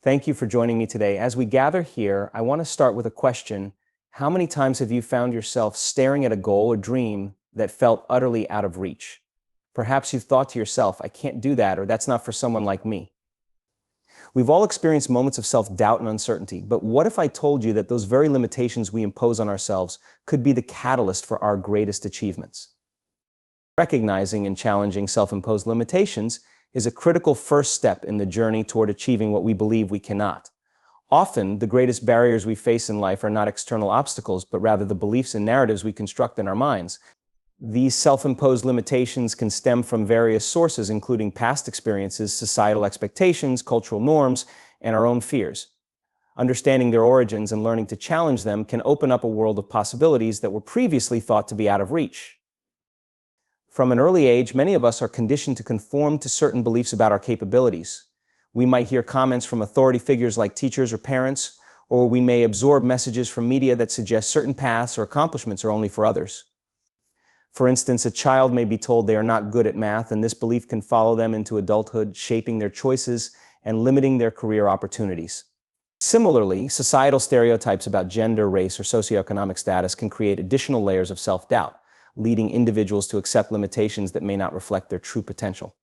Thank you for joining me today. As we gather here, I want to start with a question. How many times have you found yourself staring at a goal or dream that felt utterly out of reach? Perhaps you've thought to yourself, I can't do that, or that's not for someone like me. We've all experienced moments of self-doubt and uncertainty, but what if I told you that those very limitations we impose on ourselves could be the catalyst for our greatest achievements? Recognizing and challenging self-imposed limitations is a critical first step in the journey toward achieving what we believe we cannot. Often, the greatest barriers we face in life are not external obstacles, but rather the beliefs and narratives we construct in our minds. These self-imposed limitations can stem from various sources, including past experiences, societal expectations, cultural norms, and our own fears. Understanding their origins and learning to challenge them can open up a world of possibilities that were previously thought to be out of reach. From an early age, many of us are conditioned to conform to certain beliefs about our capabilities. We might hear comments from authority figures like teachers or parents, or we may absorb messages from media that suggest certain paths or accomplishments are only for others. For instance, a child may be told they are not good at math, and this belief can follow them into adulthood, shaping their choices and limiting their career opportunities. Similarly, societal stereotypes about gender, race, or socioeconomic status can create additional layers of self-doubt, leading individuals to accept limitations that may not reflect their true potential.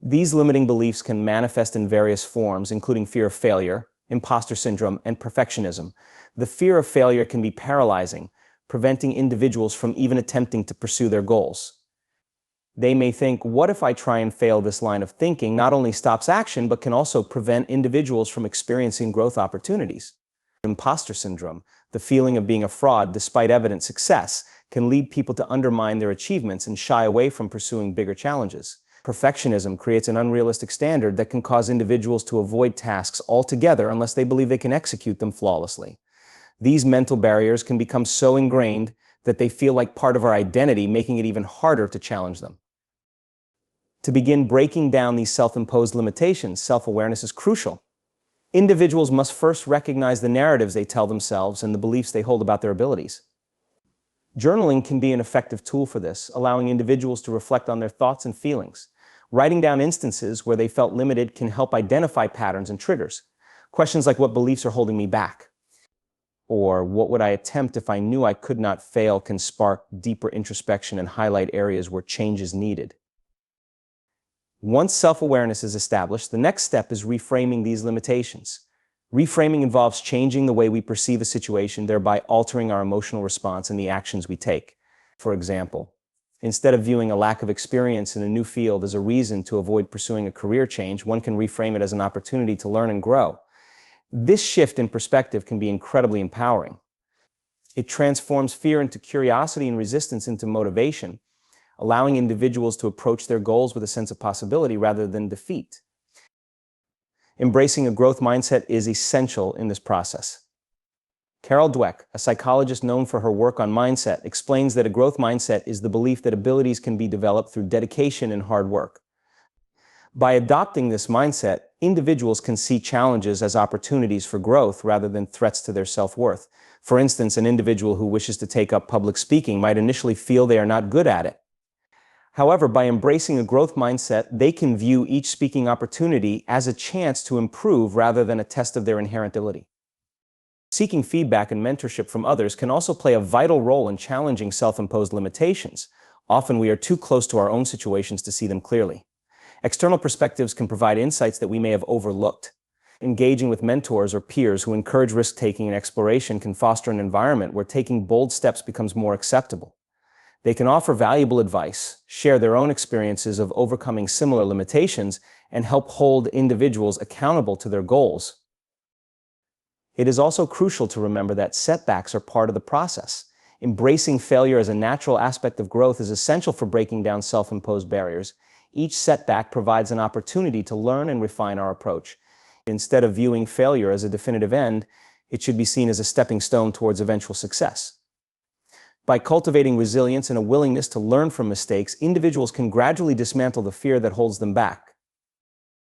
These limiting beliefs can manifest in various forms, including fear of failure, imposter syndrome, and perfectionism. The fear of failure can be paralyzing, preventing individuals from even attempting to pursue their goals. They may think, what if I try and fail? This line of thinking not only stops action, but can also prevent individuals from experiencing growth opportunities. Imposter syndrome, the feeling of being a fraud despite evident success, can lead people to undermine their achievements and shy away from pursuing bigger challenges. Perfectionism creates an unrealistic standard that can cause individuals to avoid tasks altogether unless they believe they can execute them flawlessly. These mental barriers can become so ingrained that they feel like part of our identity, making it even harder to challenge them. To begin breaking down these self-imposed limitations, self-awareness is crucial. Individuals must first recognize the narratives they tell themselves and the beliefs they hold about their abilities. Journaling can be an effective tool for this, allowing individuals to reflect on their thoughts and feelings. Writing down instances where they felt limited can help identify patterns and triggers. Questions like, what beliefs are holding me back? Or what would I attempt if I knew I could not fail, can spark deeper introspection and highlight areas where change is needed. Once self-awareness is established, the next step is reframing these limitations. Reframing involves changing the way we perceive a situation, thereby altering our emotional response and the actions we take. For example, instead of viewing a lack of experience in a new field as a reason to avoid pursuing a career change, one can reframe it as an opportunity to learn and grow. This shift in perspective can be incredibly empowering. It transforms fear into curiosity and resistance into motivation, allowing individuals to approach their goals with a sense of possibility rather than defeat. Embracing a growth mindset is essential in this process. Carol Dweck, a psychologist known for her work on mindset, explains that a growth mindset is the belief that abilities can be developed through dedication and hard work. By adopting this mindset, individuals can see challenges as opportunities for growth rather than threats to their self-worth. For instance, an individual who wishes to take up public speaking might initially feel they are not good at it. However, by embracing a growth mindset, they can view each speaking opportunity as a chance to improve rather than a test of their inherent ability. Seeking feedback and mentorship from others can also play a vital role in challenging self-imposed limitations. Often we are too close to our own situations to see them clearly. External perspectives can provide insights that we may have overlooked. Engaging with mentors or peers who encourage risk-taking and exploration can foster an environment where taking bold steps becomes more acceptable. They can offer valuable advice, share their own experiences of overcoming similar limitations, and help hold individuals accountable to their goals. It is also crucial to remember that setbacks are part of the process. Embracing failure as a natural aspect of growth is essential for breaking down self-imposed barriers. Each setback provides an opportunity to learn and refine our approach. Instead of viewing failure as a definitive end, it should be seen as a stepping stone towards eventual success. By cultivating resilience and a willingness to learn from mistakes, individuals can gradually dismantle the fear that holds them back.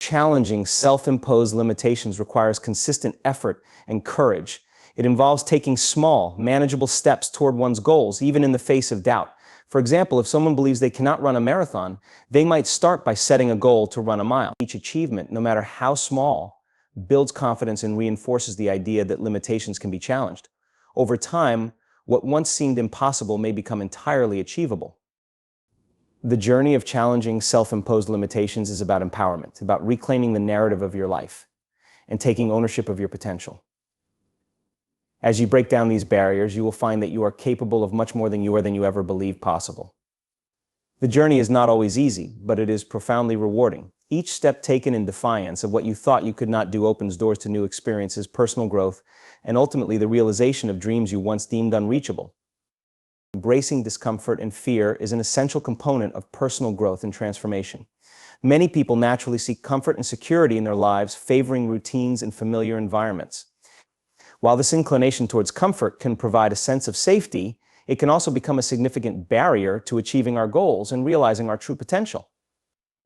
Challenging self-imposed limitations requires consistent effort and courage. It involves taking small, manageable steps toward one's goals, even in the face of doubt. For example, if someone believes they cannot run a marathon, they might start by setting a goal to run a mile. Each achievement, no matter how small, builds confidence and reinforces the idea that limitations can be challenged. Over time, what once seemed impossible may become entirely achievable. The journey of challenging self-imposed limitations is about empowerment, about reclaiming the narrative of your life and taking ownership of your potential. As you break down these barriers, you will find that you are capable of much more than you ever believed possible. The journey is not always easy, but it is profoundly rewarding. Each step taken in defiance of what you thought you could not do opens doors to new experiences, personal growth, and ultimately the realization of dreams you once deemed unreachable. Embracing discomfort and fear is an essential component of personal growth and transformation. Many people naturally seek comfort and security in their lives, favoring routines and familiar environments. While this inclination towards comfort can provide a sense of safety, it can also become a significant barrier to achieving our goals and realizing our true potential.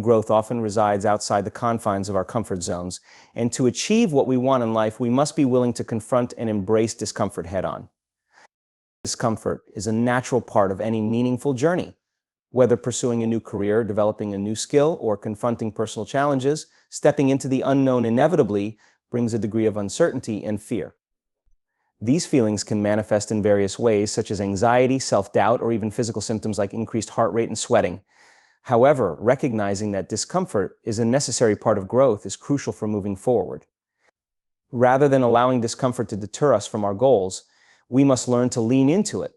Growth often resides outside the confines of our comfort zones, and to achieve what we want in life, we must be willing to confront and embrace discomfort head-on. Discomfort is a natural part of any meaningful journey. Whether pursuing a new career, developing a new skill, or confronting personal challenges, stepping into the unknown inevitably brings a degree of uncertainty and fear. These feelings can manifest in various ways, such as anxiety, self-doubt, or even physical symptoms like increased heart rate and sweating. However, recognizing that discomfort is a necessary part of growth is crucial for moving forward. Rather than allowing discomfort to deter us from our goals, we must learn to lean into it,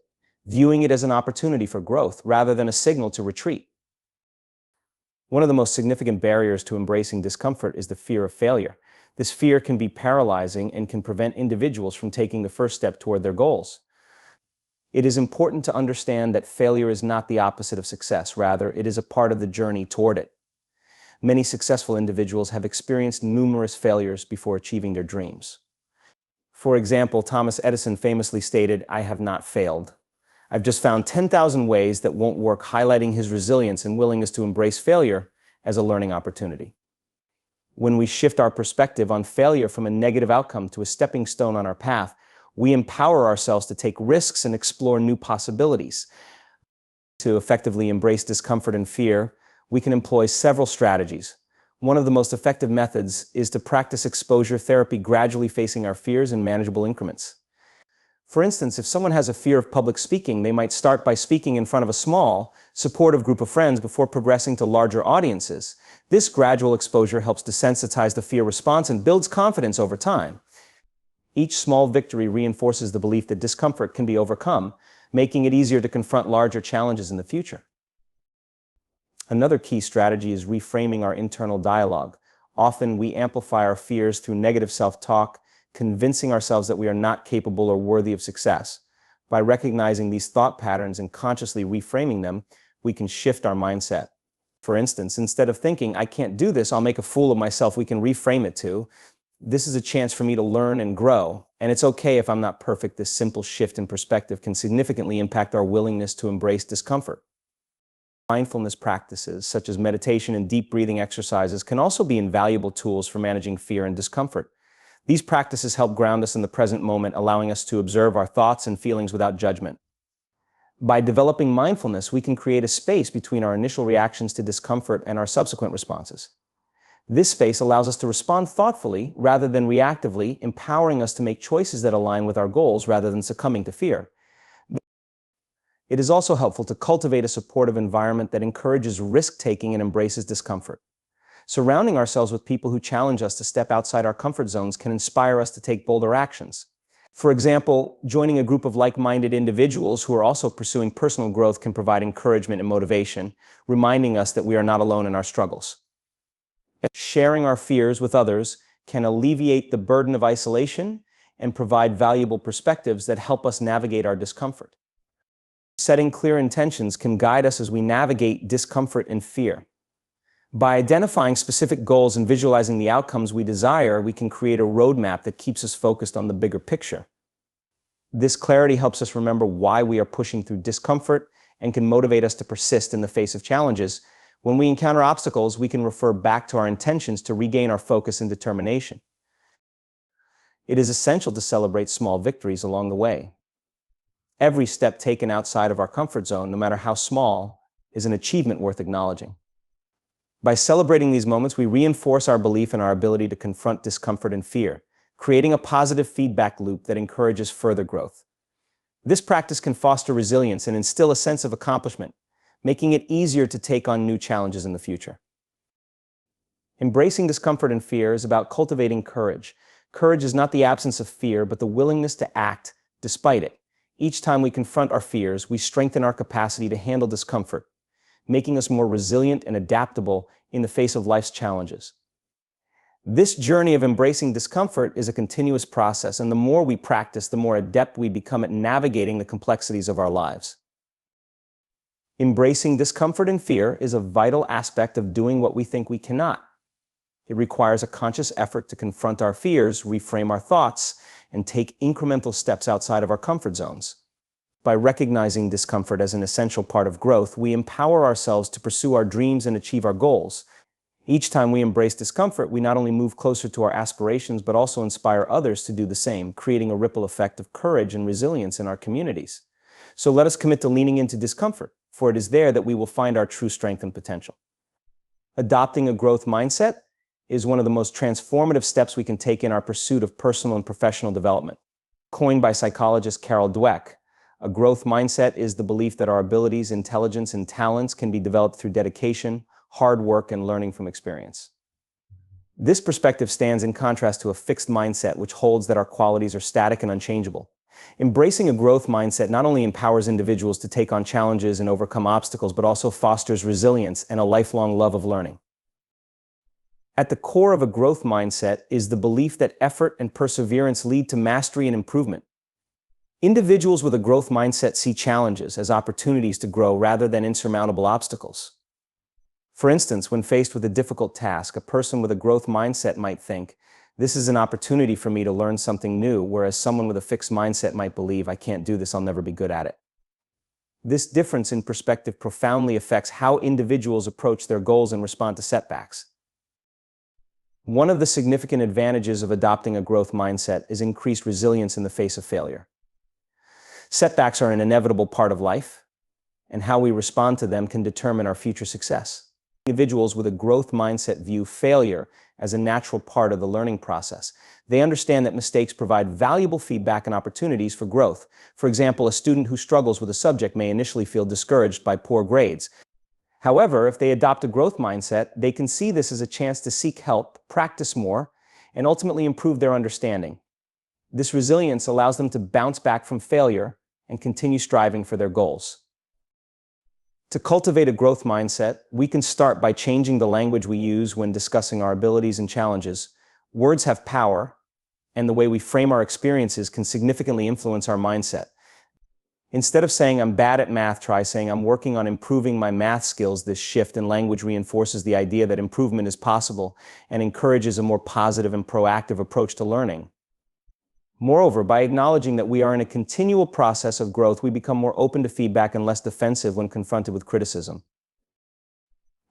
viewing it as an opportunity for growth rather than a signal to retreat. One of the most significant barriers to embracing discomfort is the fear of failure. This fear can be paralyzing and can prevent individuals from taking the first step toward their goals. It is important to understand that failure is not the opposite of success. Rather, it is a part of the journey toward it. Many successful individuals have experienced numerous failures before achieving their dreams. For example, Thomas Edison famously stated, "I have not failed. I've just found 10,000 ways that won't work," highlighting his resilience and willingness to embrace failure as a learning opportunity. When we shift our perspective on failure from a negative outcome to a stepping stone on our path, we empower ourselves to take risks and explore new possibilities. To effectively embrace discomfort and fear, we can employ several strategies. One of the most effective methods is to practice exposure therapy, gradually facing our fears in manageable increments. For instance, if someone has a fear of public speaking, they might start by speaking in front of a small, supportive group of friends before progressing to larger audiences. This gradual exposure helps desensitize the fear response and builds confidence over time. Each small victory reinforces the belief that discomfort can be overcome, making it easier to confront larger challenges in the future. Another key strategy is reframing our internal dialogue. Often we amplify our fears through negative self-talk, convincing ourselves that we are not capable or worthy of success. By recognizing these thought patterns and consciously reframing them, we can shift our mindset. For instance, instead of thinking, "I can't do this, I'll make a fool of myself," we can reframe it to, "This is a chance for me to learn and grow, and it's okay if I'm not perfect." This simple shift in perspective can significantly impact our willingness to embrace discomfort. Mindfulness practices, such as meditation and deep breathing exercises, can also be invaluable tools for managing fear and discomfort. These practices help ground us in the present moment, allowing us to observe our thoughts and feelings without judgment. By developing mindfulness, we can create a space between our initial reactions to discomfort and our subsequent responses. This space allows us to respond thoughtfully rather than reactively, empowering us to make choices that align with our goals rather than succumbing to fear. It is also helpful to cultivate a supportive environment that encourages risk-taking and embraces discomfort. Surrounding ourselves with people who challenge us to step outside our comfort zones can inspire us to take bolder actions. For example, joining a group of like-minded individuals who are also pursuing personal growth can provide encouragement and motivation, reminding us that we are not alone in our struggles. Sharing our fears with others can alleviate the burden of isolation and provide valuable perspectives that help us navigate our discomfort. Setting clear intentions can guide us as we navigate discomfort and fear. By identifying specific goals and visualizing the outcomes we desire, we can create a roadmap that keeps us focused on the bigger picture. This clarity helps us remember why we are pushing through discomfort and can motivate us to persist in the face of challenges. When we encounter obstacles, we can refer back to our intentions to regain our focus and determination. It is essential to celebrate small victories along the way. Every step taken outside of our comfort zone, no matter how small, is an achievement worth acknowledging. By celebrating these moments, we reinforce our belief in our ability to confront discomfort and fear, creating a positive feedback loop that encourages further growth. This practice can foster resilience and instill a sense of accomplishment, making it easier to take on new challenges in the future. Embracing discomfort and fear is about cultivating courage. Courage is not the absence of fear, but the willingness to act despite it. Each time we confront our fears, we strengthen our capacity to handle discomfort, making us more resilient and adaptable in the face of life's challenges. This journey of embracing discomfort is a continuous process, and the more we practice, the more adept we become at navigating the complexities of our lives. Embracing discomfort and fear is a vital aspect of doing what we think we cannot. It requires a conscious effort to confront our fears, reframe our thoughts, and take incremental steps outside of our comfort zones. By recognizing discomfort as an essential part of growth, we empower ourselves to pursue our dreams and achieve our goals. Each time we embrace discomfort, we not only move closer to our aspirations, but also inspire others to do the same, creating a ripple effect of courage and resilience in our communities. So let us commit to leaning into discomfort, for it is there that we will find our true strength and potential. Adopting a growth mindset is one of the most transformative steps we can take in our pursuit of personal and professional development. Coined by psychologist Carol Dweck, a growth mindset is the belief that our abilities, intelligence, and talents can be developed through dedication, hard work, and learning from experience. This perspective stands in contrast to a fixed mindset which holds that our qualities are static and unchangeable. Embracing a growth mindset not only empowers individuals to take on challenges and overcome obstacles, but also fosters resilience and a lifelong love of learning. At the core of a growth mindset is the belief that effort and perseverance lead to mastery and improvement. Individuals with a growth mindset see challenges as opportunities to grow rather than insurmountable obstacles. For instance, when faced with a difficult task, a person with a growth mindset might think, "This is an opportunity for me to learn something new," whereas someone with a fixed mindset might believe, "I can't do this, I'll never be good at it." This difference in perspective profoundly affects how individuals approach their goals and respond to setbacks. One of the significant advantages of adopting a growth mindset is increased resilience in the face of failure. Setbacks are an inevitable part of life, and how we respond to them can determine our future success. Individuals with a growth mindset view failure as a natural part of the learning process. They understand that mistakes provide valuable feedback and opportunities for growth. For example, a student who struggles with a subject may initially feel discouraged by poor grades. However, if they adopt a growth mindset, they can see this as a chance to seek help, practice more, and ultimately improve their understanding. This resilience allows them to bounce back from failure and continue striving for their goals. To cultivate a growth mindset, we can start by changing the language we use when discussing our abilities and challenges. Words have power, and the way we frame our experiences can significantly influence our mindset. Instead of saying, "I'm bad at math," try saying, "I'm working on improving my math skills." This shift in language reinforces the idea that improvement is possible and encourages a more positive and proactive approach to learning. Moreover, by acknowledging that we are in a continual process of growth, we become more open to feedback and less defensive when confronted with criticism.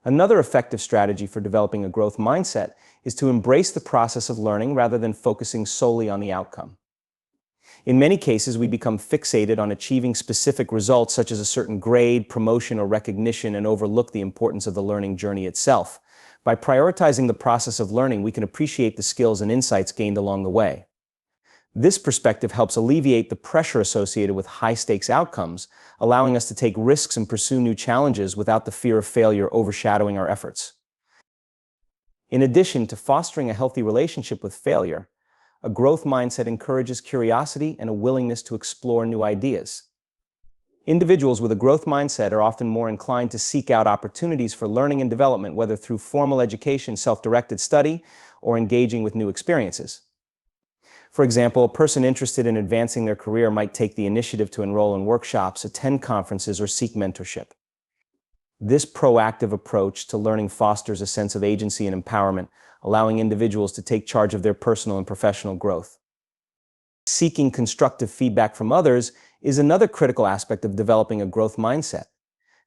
Another effective strategy for developing a growth mindset is to embrace the process of learning rather than focusing solely on the outcome. In many cases, we become fixated on achieving specific results, such as a certain grade, promotion, or recognition, and overlook the importance of the learning journey itself. By prioritizing the process of learning, we can appreciate the skills and insights gained along the way. This perspective helps alleviate the pressure associated with high-stakes outcomes, allowing us to take risks and pursue new challenges without the fear of failure overshadowing our efforts. In addition to fostering a healthy relationship with failure, a growth mindset encourages curiosity and a willingness to explore new ideas. Individuals with a growth mindset are often more inclined to seek out opportunities for learning and development, whether through formal education, self-directed study, or engaging with new experiences. For example, a person interested in advancing their career might take the initiative to enroll in workshops, attend conferences, or seek mentorship. This proactive approach to learning fosters a sense of agency and empowerment, allowing individuals to take charge of their personal and professional growth. Seeking constructive feedback from others is another critical aspect of developing a growth mindset.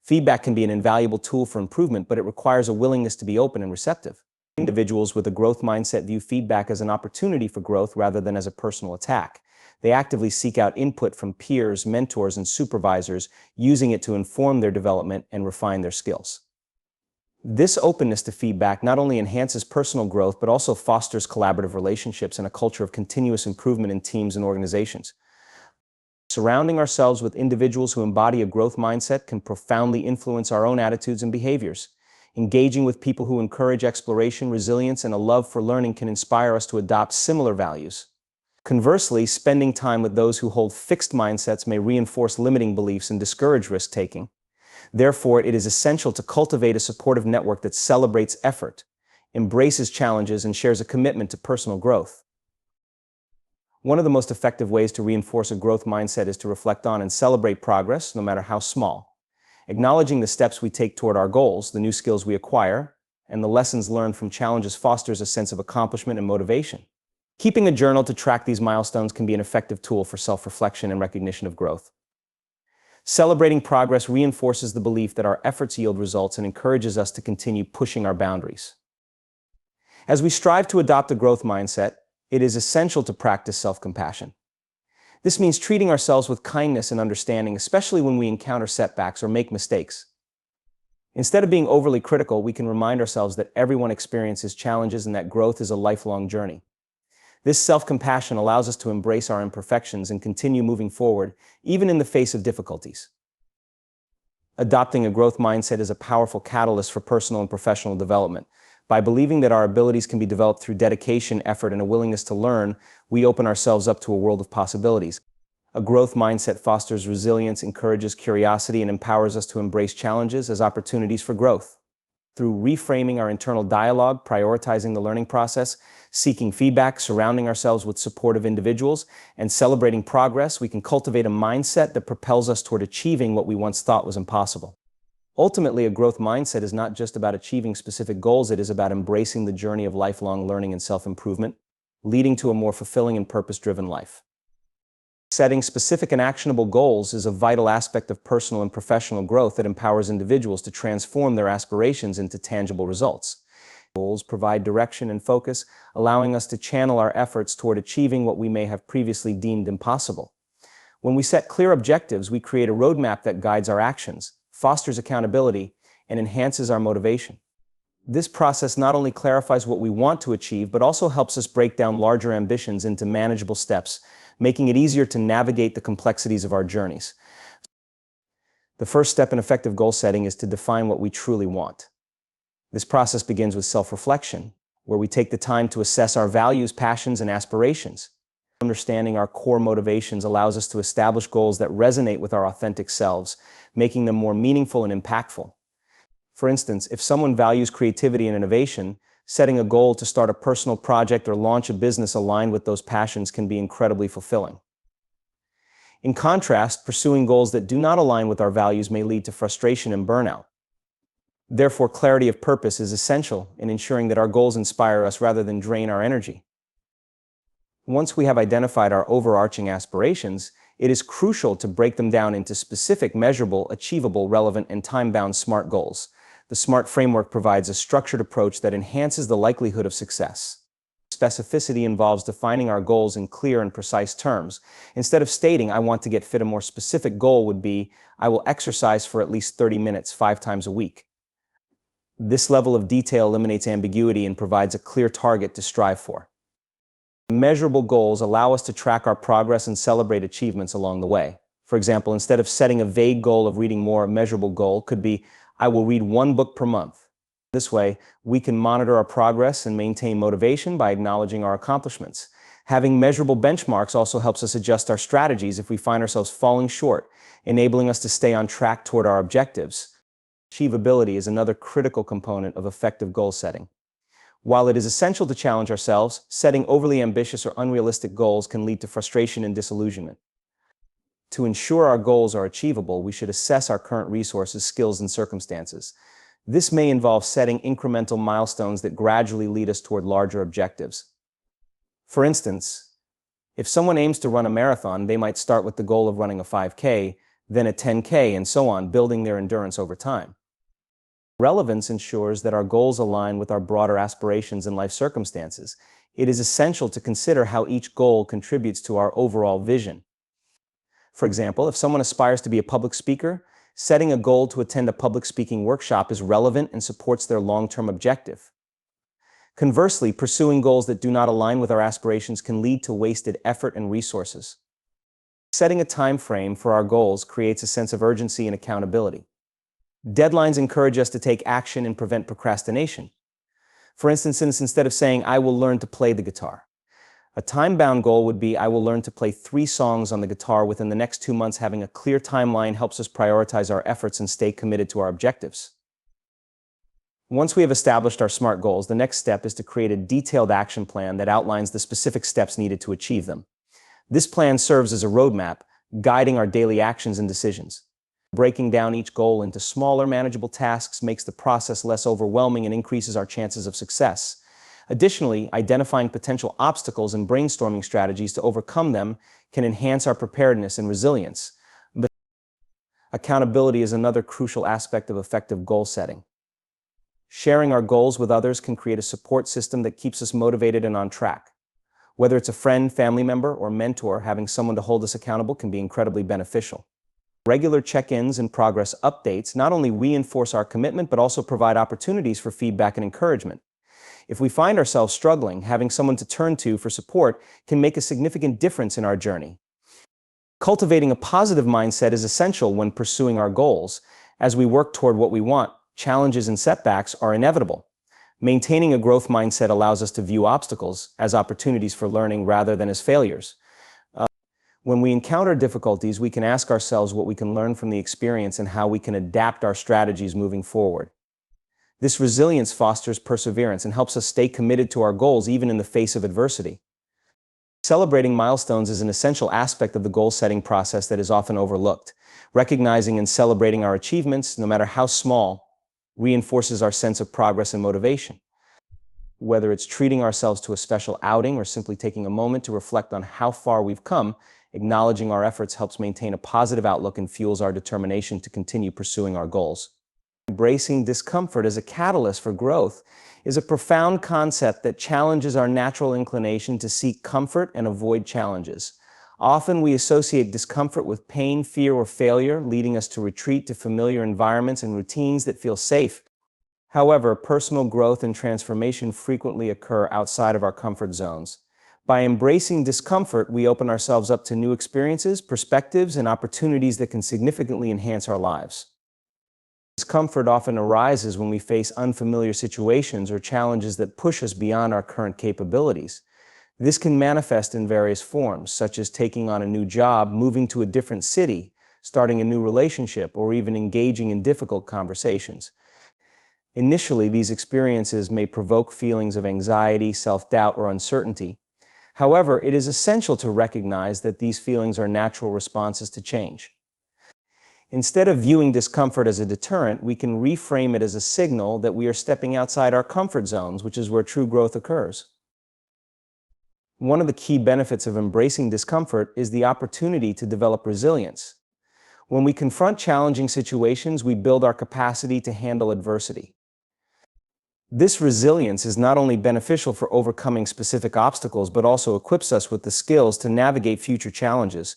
Feedback can be an invaluable tool for improvement, but it requires a willingness to be open and receptive. Individuals with a growth mindset view feedback as an opportunity for growth rather than as a personal attack. They actively seek out input from peers, mentors, and supervisors, using it to inform their development and refine their skills. This openness to feedback not only enhances personal growth, but also fosters collaborative relationships and a culture of continuous improvement in teams and organizations. Surrounding ourselves with individuals who embody a growth mindset can profoundly influence our own attitudes and behaviors. Engaging with people who encourage exploration, resilience, and a love for learning can inspire us to adopt similar values. Conversely, spending time with those who hold fixed mindsets may reinforce limiting beliefs and discourage risk-taking. Therefore, it is essential to cultivate a supportive network that celebrates effort, embraces challenges, and shares a commitment to personal growth. One of the most effective ways to reinforce a growth mindset is to reflect on and celebrate progress, no matter how small. Acknowledging the steps we take toward our goals, the new skills we acquire, and the lessons learned from challenges fosters a sense of accomplishment and motivation. Keeping a journal to track these milestones can be an effective tool for self-reflection and recognition of growth. Celebrating progress reinforces the belief that our efforts yield results and encourages us to continue pushing our boundaries. As we strive to adopt a growth mindset, it is essential to practice self-compassion. This means treating ourselves with kindness and understanding, especially when we encounter setbacks or make mistakes. Instead of being overly critical, we can remind ourselves that everyone experiences challenges and that growth is a lifelong journey. This self-compassion allows us to embrace our imperfections and continue moving forward, even in the face of difficulties. Adopting a growth mindset is a powerful catalyst for personal and professional development. By believing that our abilities can be developed through dedication, effort, and a willingness to learn, we open ourselves up to a world of possibilities. A growth mindset fosters resilience, encourages curiosity, and empowers us to embrace challenges as opportunities for growth. Through reframing our internal dialogue, prioritizing the learning process, seeking feedback, surrounding ourselves with supportive individuals, and celebrating progress, we can cultivate a mindset that propels us toward achieving what we once thought was impossible. Ultimately, a growth mindset is not just about achieving specific goals, it is about embracing the journey of lifelong learning and self-improvement, leading to a more fulfilling and purpose-driven life. Setting specific and actionable goals is a vital aspect of personal and professional growth that empowers individuals to transform their aspirations into tangible results. Goals provide direction and focus, allowing us to channel our efforts toward achieving what we may have previously deemed impossible. When we set clear objectives, we create a roadmap that guides our actions, fosters accountability, and enhances our motivation. This process not only clarifies what we want to achieve, but also helps us break down larger ambitions into manageable steps, making it easier to navigate the complexities of our journeys. The first step in effective goal setting is to define what we truly want. This process begins with self-reflection, where we take the time to assess our values, passions, and aspirations. Understanding our core motivations allows us to establish goals that resonate with our authentic selves, making them more meaningful and impactful. For instance, if someone values creativity and innovation, setting a goal to start a personal project or launch a business aligned with those passions can be incredibly fulfilling. In contrast, pursuing goals that do not align with our values may lead to frustration and burnout. Therefore, clarity of purpose is essential in ensuring that our goals inspire us rather than drain our energy. Once we have identified our overarching aspirations, it is crucial to break them down into specific, measurable, achievable, relevant, and time-bound SMART goals. The SMART framework provides a structured approach that enhances the likelihood of success. Specificity involves defining our goals in clear and precise terms. Instead of stating, "I want to get fit," a more specific goal would be, "I will exercise for at least 30 minutes 5 times a week." This level of detail eliminates ambiguity and provides a clear target to strive for. Measurable goals allow us to track our progress and celebrate achievements along the way. For example, instead of setting a vague goal of reading more, a measurable goal could be, "I will read 1 book per month." This way, we can monitor our progress and maintain motivation by acknowledging our accomplishments. Having measurable benchmarks also helps us adjust our strategies if we find ourselves falling short, enabling us to stay on track toward our objectives. Achievability is another critical component of effective goal setting. While it is essential to challenge ourselves, setting overly ambitious or unrealistic goals can lead to frustration and disillusionment. To ensure our goals are achievable, we should assess our current resources, skills, and circumstances. This may involve setting incremental milestones that gradually lead us toward larger objectives. For instance, if someone aims to run a marathon, they might start with the goal of running a 5K, then a 10K, and so on, building their endurance over time. Relevance ensures that our goals align with our broader aspirations and life circumstances. It is essential to consider how each goal contributes to our overall vision. For example, if someone aspires to be a public speaker, Setting a goal to attend a public speaking workshop is relevant and supports their long-term objective. Conversely, pursuing goals that do not align with our aspirations can lead to wasted effort and resources. Setting a time frame for our goals creates a sense of urgency and accountability. Deadlines encourage us to take action and prevent procrastination. For instance, instead of saying, "I will learn to play the guitar," a time-bound goal would be, "I will learn to play 3 songs on the guitar within the next 2 months." Having a clear timeline helps us prioritize our efforts and stay committed to our objectives. Once we have established our SMART goals, the next step is to create a detailed action plan that outlines the specific steps needed to achieve them. This plan serves as a roadmap, guiding our daily actions and decisions. Breaking down each goal into smaller, manageable tasks makes the process less overwhelming and increases our chances of success. Additionally, identifying potential obstacles and brainstorming strategies to overcome them can enhance our preparedness and resilience. But accountability is another crucial aspect of effective goal setting. Sharing our goals with others can create a support system that keeps us motivated and on track. Whether it's a friend, family member, or mentor, having someone to hold us accountable can be incredibly beneficial. Regular check-ins and progress updates not only reinforce our commitment, but also provide opportunities for feedback and encouragement. If we find ourselves struggling, having someone to turn to for support can make a significant difference in our journey. Cultivating a positive mindset is essential when pursuing our goals. As we work toward what we want, challenges and setbacks are inevitable. Maintaining a growth mindset allows us to view obstacles as opportunities for learning rather than as failures. When we encounter difficulties, we can ask ourselves what we can learn from the experience and how we can adapt our strategies moving forward. This resilience fosters perseverance and helps us stay committed to our goals even in the face of adversity. Celebrating milestones is an essential aspect of the goal-setting process that is often overlooked. Recognizing and celebrating our achievements, no matter how small, reinforces our sense of progress and motivation. Whether it's treating ourselves to a special outing or simply taking a moment to reflect on how far we've come, acknowledging our efforts helps maintain a positive outlook and fuels our determination to continue pursuing our goals. Embracing discomfort as a catalyst for growth is a profound concept that challenges our natural inclination to seek comfort and avoid challenges. Often we associate discomfort with pain, fear, or failure, leading us to retreat to familiar environments and routines that feel safe. However, personal growth and transformation frequently occur outside of our comfort zones. By embracing discomfort, we open ourselves up to new experiences, perspectives, and opportunities that can significantly enhance our lives. Discomfort often arises when we face unfamiliar situations or challenges that push us beyond our current capabilities. This can manifest in various forms, such as taking on a new job, moving to a different city, starting a new relationship, or even engaging in difficult conversations. Initially, these experiences may provoke feelings of anxiety, self-doubt, or uncertainty. However, it is essential to recognize that these feelings are natural responses to change. Instead of viewing discomfort as a deterrent, we can reframe it as a signal that we are stepping outside our comfort zones, which is where true growth occurs. One of the key benefits of embracing discomfort is the opportunity to develop resilience. When we confront challenging situations, we build our capacity to handle adversity. This resilience is not only beneficial for overcoming specific obstacles, but also equips us with the skills to navigate future challenges.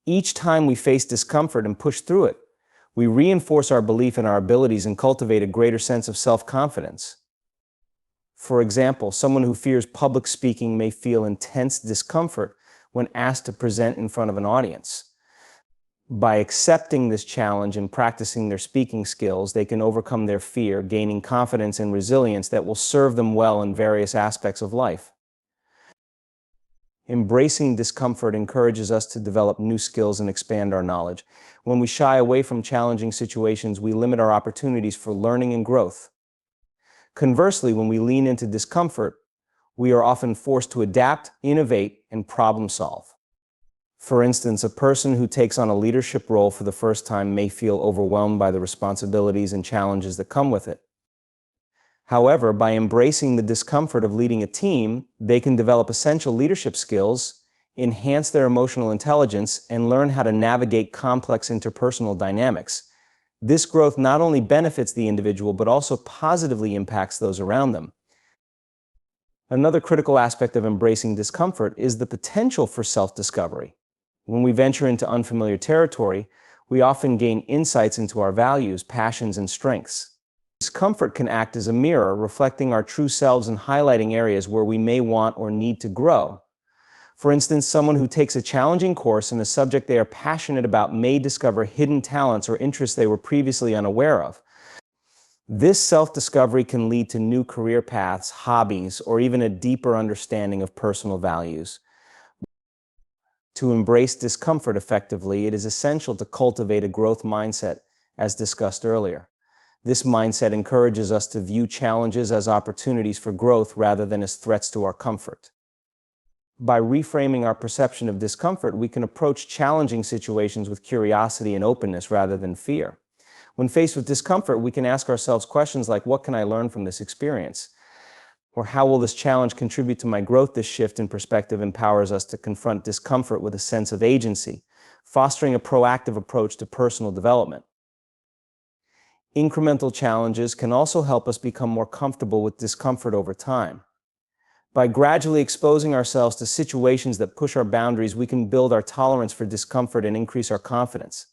Each time we face discomfort and push through it, we reinforce our belief in our abilities and cultivate a greater sense of self-confidence. For example, someone who fears public speaking may feel intense discomfort when asked to present in front of an audience. By accepting this challenge and practicing their speaking skills, they can overcome their fear, gaining confidence and resilience that will serve them well in various aspects of life. Embracing discomfort encourages us to develop new skills and expand our knowledge. When we shy away from challenging situations, we limit our opportunities for learning and growth. Conversely, when we lean into discomfort, we are often forced to adapt, innovate, and problem solve. For instance, a person who takes on a leadership role for the first time may feel overwhelmed by the responsibilities and challenges that come with it. However, by embracing the discomfort of leading a team, they can develop essential leadership skills, enhance their emotional intelligence, and learn how to navigate complex interpersonal dynamics. This growth not only benefits the individual, but also positively impacts those around them. Another critical aspect of embracing discomfort is the potential for self-discovery. When we venture into unfamiliar territory, We often gain insights into our values, passions, and strengths. Discomfort can act as a mirror, reflecting our true selves and highlighting areas where we may want or need to grow. For instance, someone who takes a challenging course in a subject they are passionate about may discover hidden talents or interests they were previously unaware of. This self-discovery can lead to new career paths, hobbies, or even a deeper understanding of personal values. To embrace discomfort effectively, it is essential to cultivate a growth mindset, as discussed earlier. This mindset encourages us to view challenges as opportunities for growth rather than as threats to our comfort. By reframing our perception of discomfort, we can approach challenging situations with curiosity and openness rather than fear. When faced with discomfort, we can ask ourselves questions like, what can I learn from this experience? Or how will this challenge contribute to my growth? This shift in perspective empowers us to confront discomfort with a sense of agency, fostering a proactive approach to personal development. Incremental challenges can also help us become more comfortable with discomfort over time. By gradually exposing ourselves to situations that push our boundaries, we can build our tolerance for discomfort and increase our confidence.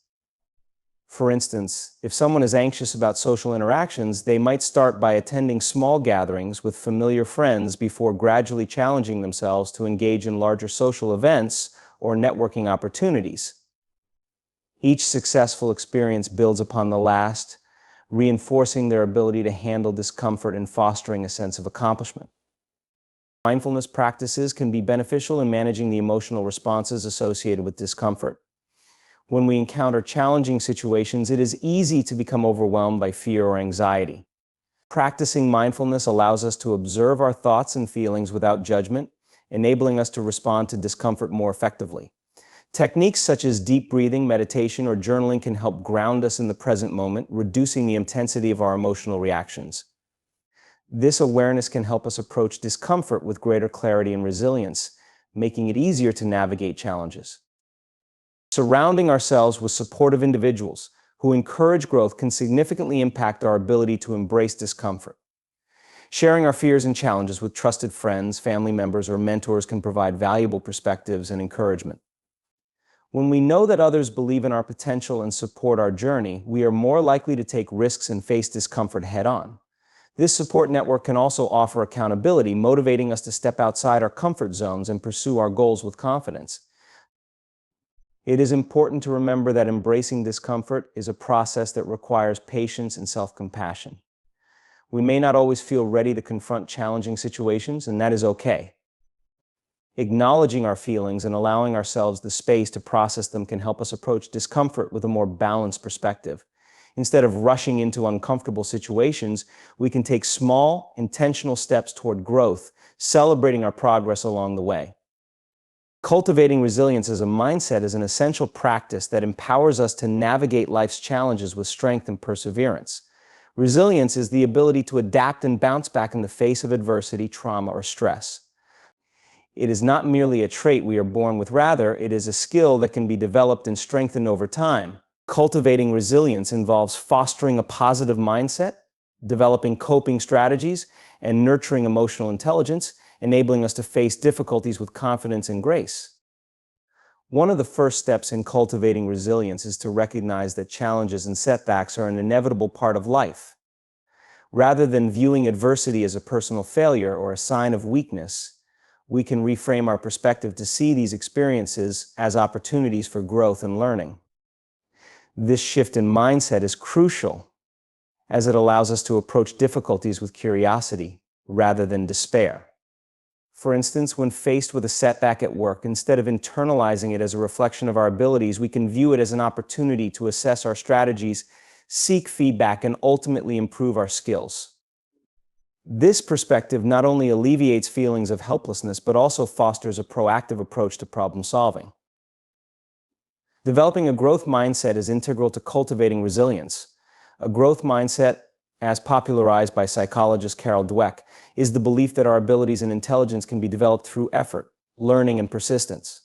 For instance, if someone is anxious about social interactions, they might start by attending small gatherings with familiar friends before gradually challenging themselves to engage in larger social events or networking opportunities. Each successful experience builds upon the last, reinforcing their ability to handle discomfort and fostering a sense of accomplishment. Mindfulness practices can be beneficial in managing the emotional responses associated with discomfort. When we encounter challenging situations, it is easy to become overwhelmed by fear or anxiety. Practicing mindfulness allows us to observe our thoughts and feelings without judgment, enabling us to respond to discomfort more effectively. Techniques such as deep breathing, meditation, or journaling can help ground us in the present moment, reducing the intensity of our emotional reactions. This awareness can help us approach discomfort with greater clarity and resilience, making it easier to navigate challenges. Surrounding ourselves with supportive individuals who encourage growth can significantly impact our ability to embrace discomfort. Sharing our fears and challenges with trusted friends, family members, or mentors can provide valuable perspectives and encouragement. When we know that others believe in our potential and support our journey, we are more likely to take risks and face discomfort head-on. This support network can also offer accountability, motivating us to step outside our comfort zones and pursue our goals with confidence. It is important to remember that embracing discomfort is a process that requires patience and self-compassion. We may not always feel ready to confront challenging situations, and that is okay. Acknowledging our feelings and allowing ourselves the space to process them can help us approach discomfort with a more balanced perspective. Instead of rushing into uncomfortable situations, we can take small, intentional steps toward growth, celebrating our progress along the way. Cultivating resilience as a mindset is an essential practice that empowers us to navigate life's challenges with strength and perseverance. Resilience is the ability to adapt and bounce back in the face of adversity, trauma, or stress. It is not merely a trait we are born with, rather, it is a skill that can be developed and strengthened over time. Cultivating resilience involves fostering a positive mindset, developing coping strategies, and nurturing emotional intelligence, enabling us to face difficulties with confidence and grace. One of the first steps in cultivating resilience is to recognize that challenges and setbacks are an inevitable part of life. Rather than viewing adversity as a personal failure or a sign of weakness, we can reframe our perspective to see these experiences as opportunities for growth and learning. This shift in mindset is crucial, as it allows us to approach difficulties with curiosity rather than despair. For instance, when faced with a setback at work, instead of internalizing it as a reflection of our abilities, we can view it as an opportunity to assess our strategies, seek feedback, and ultimately improve our skills. This perspective not only alleviates feelings of helplessness, but also fosters a proactive approach to problem solving. Developing a growth mindset is integral to cultivating resilience. A growth mindset, as popularized by psychologist Carol Dweck, is the belief that our abilities and intelligence can be developed through effort, learning, and persistence.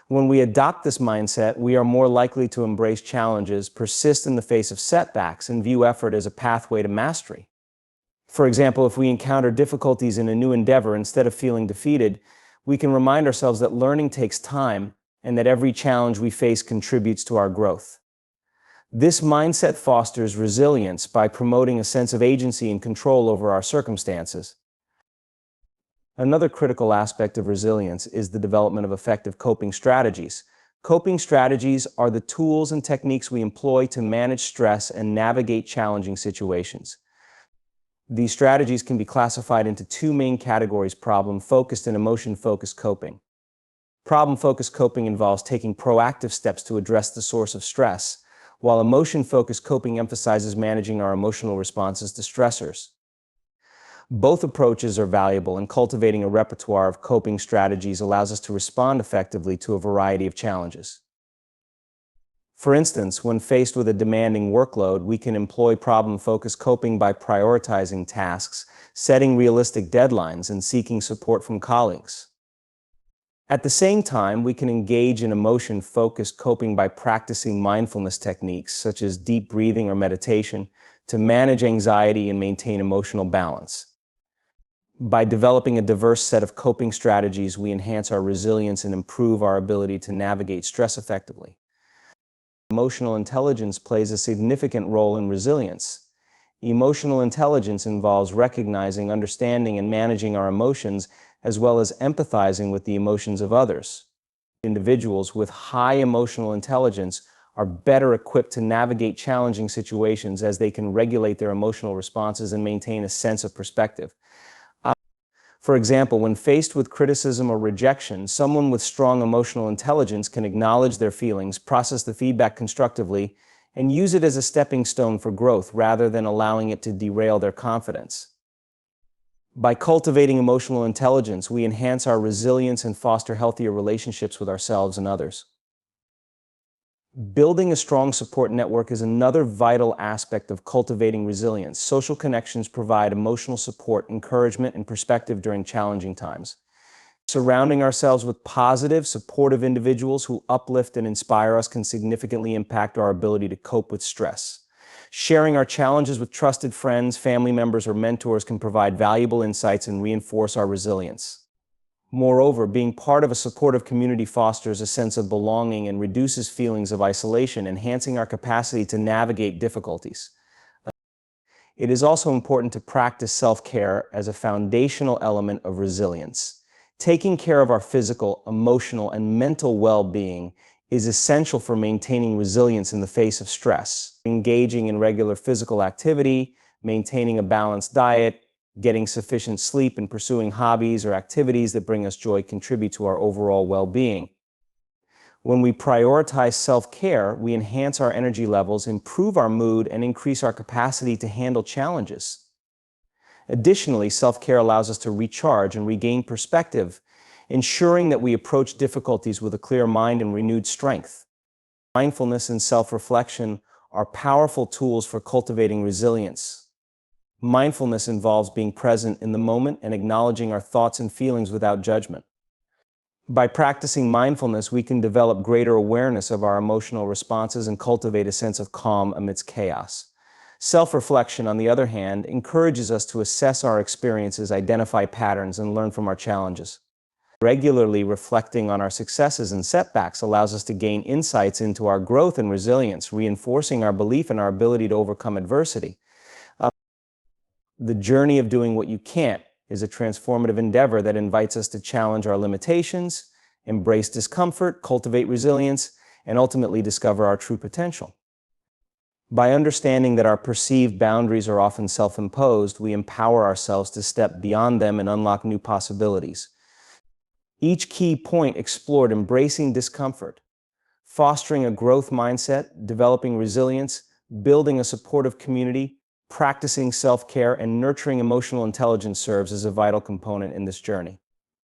When we adopt this mindset, we are more likely to embrace challenges, persist in the face of setbacks, and view effort as a pathway to mastery. For example, if we encounter difficulties in a new endeavor, instead of feeling defeated, we can remind ourselves that learning takes time and that every challenge we face contributes to our growth. This mindset fosters resilience by promoting a sense of agency and control over our circumstances. Another critical aspect of resilience is the development of effective coping strategies. Coping strategies are the tools and techniques we employ to manage stress and navigate challenging situations. These strategies can be classified into two main categories: problem-focused and emotion-focused coping. Problem-focused coping involves taking proactive steps to address the source of stress, while emotion-focused coping emphasizes managing our emotional responses to stressors. Both approaches are valuable, and cultivating a repertoire of coping strategies allows us to respond effectively to a variety of challenges. For instance, when faced with a demanding workload, we can employ problem-focused coping by prioritizing tasks, setting realistic deadlines, and seeking support from colleagues. At the same time, we can engage in emotion-focused coping by practicing mindfulness techniques such as deep breathing or meditation to manage anxiety and maintain emotional balance. By developing a diverse set of coping strategies, we enhance our resilience and improve our ability to navigate stress effectively. Emotional intelligence plays a significant role in resilience. Emotional intelligence involves recognizing, understanding, and managing our emotions, as well as empathizing with the emotions of others. Individuals with high emotional intelligence are better equipped to navigate challenging situations as they can regulate their emotional responses and maintain a sense of perspective. For example, when faced with criticism or rejection, someone with strong emotional intelligence can acknowledge their feelings, process the feedback constructively, and use it as a stepping stone for growth rather than allowing it to derail their confidence. By cultivating emotional intelligence, we enhance our resilience and foster healthier relationships with ourselves and others. Building a strong support network is another vital aspect of cultivating resilience. Social connections provide emotional support, encouragement, and perspective during challenging times. Surrounding ourselves with positive, supportive individuals who uplift and inspire us can significantly impact our ability to cope with stress. Sharing our challenges with trusted friends, family members, or mentors can provide valuable insights and reinforce our resilience. Moreover, being part of a supportive community fosters a sense of belonging and reduces feelings of isolation, enhancing our capacity to navigate difficulties. It is also important to practice self-care as a foundational element of resilience. Taking care of our physical, emotional, and mental well-being is essential for maintaining resilience in the face of stress. Engaging in regular physical activity, maintaining a balanced diet, getting sufficient sleep, and pursuing hobbies or activities that bring us joy contribute to our overall well-being. When we prioritize self-care, we enhance our energy levels, improve our mood, and increase our capacity to handle challenges. Additionally, self-care allows us to recharge and regain perspective, ensuring that we approach difficulties with a clear mind and renewed strength. Mindfulness and self-reflection are powerful tools for cultivating resilience. Mindfulness involves being present in the moment and acknowledging our thoughts and feelings without judgment. By practicing mindfulness, we can develop greater awareness of our emotional responses and cultivate a sense of calm amidst chaos. Self-reflection, on the other hand, encourages us to assess our experiences, identify patterns, and learn from our challenges. Regularly reflecting on our successes and setbacks allows us to gain insights into our growth and resilience, reinforcing our belief in our ability to overcome adversity. The journey of doing what you can't is a transformative endeavor that invites us to challenge our limitations, embrace discomfort, cultivate resilience, and ultimately discover our true potential. By understanding that our perceived boundaries are often self-imposed, we empower ourselves to step beyond them and unlock new possibilities. Each key point explored: embracing discomfort, fostering a growth mindset, developing resilience, building a supportive community, practicing self-care, and nurturing emotional intelligence serves as a vital component in this journey.